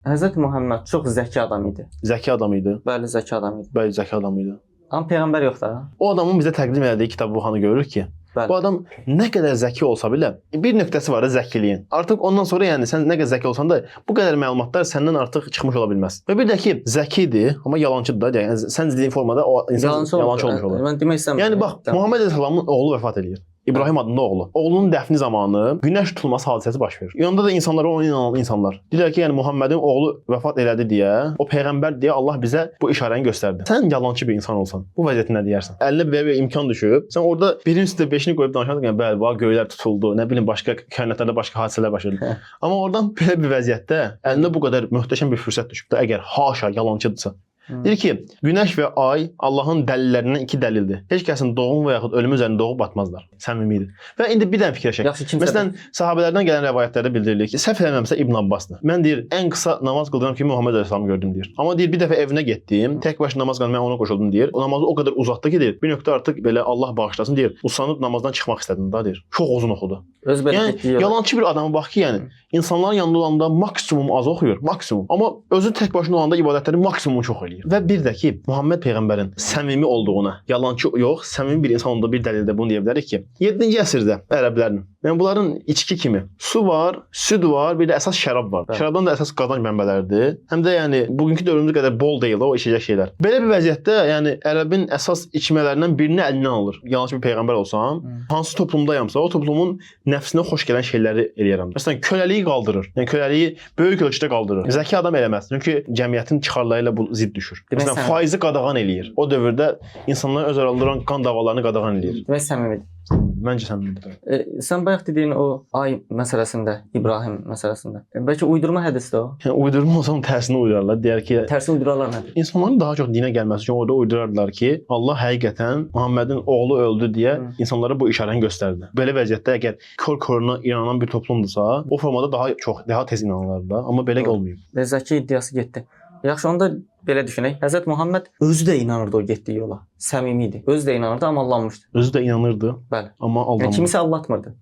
Həzrət Muhammed çox zəki adam idi. Zəki adam idi. Bəli, zəki adam idi. Bəli, zəki adam idi. Amma peyğəmbər yox da. O adamın bizə təqdim etdiyi kitabı oxuyanı görürük ki, Bəli. bu adam nə qədər zəki olsa belə, bir nöqtəsi var da zəkiliyin. Artıq ondan sonra yəni sən nə qədər zəki olsan da bu qədər məlumatlar səndən artıq çıxmış ola bilməz. Və bir də ki, zəkidir, amma yalançıdır da. Yəni sən dediyin formada o insan yalançı olmuş olur. Mən demək istəmirəm. Yəni bax, Muhammed Əleyhisselamın oğlu vəfat edir. İbrahim adında oğlu. Oğlunun dəfni zamanı günəş tutulması hadisəsi baş verir. Yanında da insanlar, ona inanan insanlar. Deyirlər ki, yəni Muhammedin oğlu vəfat elədi deyə, o peyğəmbər deyə Allah bizə bu işarəni göstərdi. Sən yalançı bir insan olsan, bu vəziyyətə nə deyərsən? Əlinə belə bir imkan düşüb, sən orada birin üstə 5-ni qoyub danışarsan, yəni bəli, bax göylər tutuldu, nə bilim başqa kainatlarda başqa hadisələr baş verdi. Amma oradan belə bir vəziyyətdə əlinə bu qədər möhtəşəm bir fürsət düşüb də, əgər haşa yalançıdırsa. Deyir ki, günəş və ay Allahın dəlillərindən iki dəlildir. Heç kəsin doğum və yaxud ölümü üzərində doğub batmazlar. Səmimidir. Və indi bir dənə fikirləşək. Məsələn, sahabelərdən gələn rəvayətlərdə bildirilir ki, səhv eləmirəmsə İbn Abbasdır. Mən deyir, ən qısa namaz qıldıram ki, Muhammed Əleyhisselamı gördüm deyir. Amma deyir, bir dəfə evinə getdim, tək başına namaz qıldım, mən ona qoşuldum deyir. O namazı o qədər uzatdı ki, deyir, bir nöqtə artıq belə Allah bağışlasın deyir, usanıb namazdan çıxmaq istədim da deyir. Çox uzun oxudu. Öz belə yəni, yalancı bir adama bax ki, yəni insanların yanında olanda maksimum az oxuyur, maksimum. Amma özü tək başına olanda ibadətləri maksimum çox eləyir. Və bir də ki, Muhammed peyğəmbərin səmimi olduğuna, yalancı yox, səmimi bir insan olduğu bir dəlildə bunu deyə bilərik ki, 7-ci əsrdə ərəblərin, yəni bunların içki kimi su var, süd var, bir də əsas şərab var. Bəli. Şərabdan da əsas qazanc mənbələridir. Həm də yəni bugünkü dövrümüzdə qədər bol deyil o içəcək şeylər. Belə bir vəziyyətdə yəni ərəbin əsas içmələrindən birini əlindən alır. Yalancı bir peyğəmbər olsam, hansı toplumdayamsa, o toplumun nəfsinə xoş gələn şeyləri eləyərəm. Məsələn, köləliyi qaldırır. Yəni köləliyi böyük ölçüdə qaldırır. Zəki adam eləməz. Çünki cəmiyyətin çıxarları ilə bu zidd düşür. Məsələn, faizi qadağan eləyir. O dövrdə insanlar öz aralarında qan davalarını qadağan eləyir. Demək səmimidir. Məncə səmimidir. Sən bayaq dediyin o ay məsələsində, İbrahim məsələsində. Bəlkə uydurma hədisdir o. Yəni uydurma olsam tərsini uydurarlar. Deyər ki, tərsini uydurarlar nədir? İnsanların daha çox dinə gəlməsi üçün orada uydurarlar ki, Allah həqiqətən Muhammedin oğlu öldü deyə insanlara bu işarəni göstərdi. Belə vəziyyətdə əgər kör-körünə inanan bir toplumdursa, o formada daha tez inanırlar, amma belə olmayıb. Və zəki iddiası getdi. Yaxşı, onda belə düşünək. Həzrət Muhammed özü də inanırdı o getdiyi yola. Səmimi idi. Özü də inanırdı, amma aldanmışdı. Özü də inanırdı. Bəli. Amma aldanmışdı. Yəni kimisə aldatmırdı.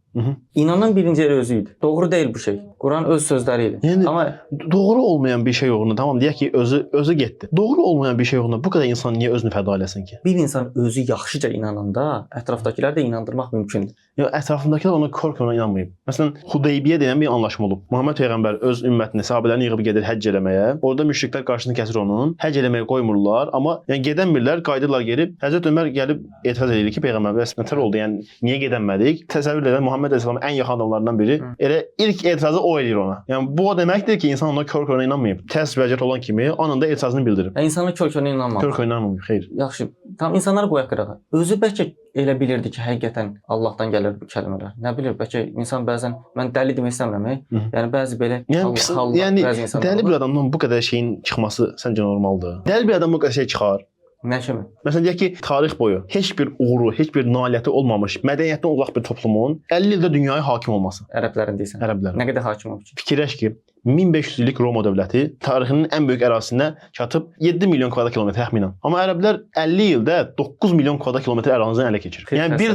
İnanan birinci yeri özü idi. Doğru deyil bu şey. Quran öz sözləri idi. Yəni, amma doğru olmayan bir şey uğruna, tamam deyək ki, özü getdi. Doğru olmayan bir şey uğruna bu qədər insan niyə özünü fəda eləsin ki? Bir insan özü yaxşıca inananda, ətrafdakıları da inandırmaq mümkündür. Ya ətrafındakılar ona kör-körünə inanmayıb. Məsələn, Hudeybiyyə deyilən bir anlaşma olub. Muhammed peyğəmbər öz ümmətini, sahabələrini yığıb gedir həcc eləməyə. Orada müşriklər qarşısını kəsir onun. Həcc eləməyə qoymurlar, amma yəni gedənmirlər, qayıdırlar geri. Həzrət Ömər gəlib etiraz edir ki, peyğəmbər bəs nətər oldu? Yəni niyə gedənmədik? Təsəvvür edən Muhammed əleyhissalamın ən yaxın adamlarından biri. Elə ilk etirazı o eləyir ona. Yəni bu o deməkdir ki, insan ona kör-körünə inanmayıb. Tərs vəziyyət olan kimi anında etirazını bildirib. Yəni insanlar kör-körünə inanmır. Kör-körünə inanmır, xeyr. Yaxşı. Tam insanları qoyaq qırağa. Özü bəlkə elə bilirdi ki, həqiqətən Allahdan gəlir bu kəlmələr. Nə bilir, bəlkə insan bəzən mən dəli demək istəmirəm. Yəni bəzi belə bəzi insanlar dəli bir adamdan bu qədər şeyin çıxması səncə normaldır? Dəli bir adam bu qədər şey çıxar. Nə kimi? Məsələn deyək ki, tarix boyu heç bir uğuru, heç bir nailiyyəti olmamış, mədəniyyətdən uzaq bir toplumun 50 ildə dünyaya hakim olması. Ərəblərin deyirsən. Ərəblərin. Nə qədər hakim olmuş? Fikirləş ki, 1500 illik Roma dövləti tarixinin ən böyük ərazisinə çatıb 7 milyon kvadrat kilometr təxminən. Amma ərəblər 50 ildə 9 milyon kvadrat kilometr ərazini ələ keçirir. Yəni bir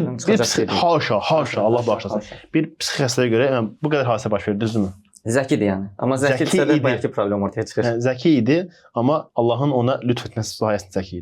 haşa, Allah bağışlasın. Bir psixi xəstəliyə görə yəni, bu qədər hadisə baş verir, düzdürmü? Zəkidir yəni. Amma zəkidirsə də bəlkə problem ortaya çıxır. Yəni, zəki idi, amma Allahın ona lütf etməsi sayəsində zəki idi.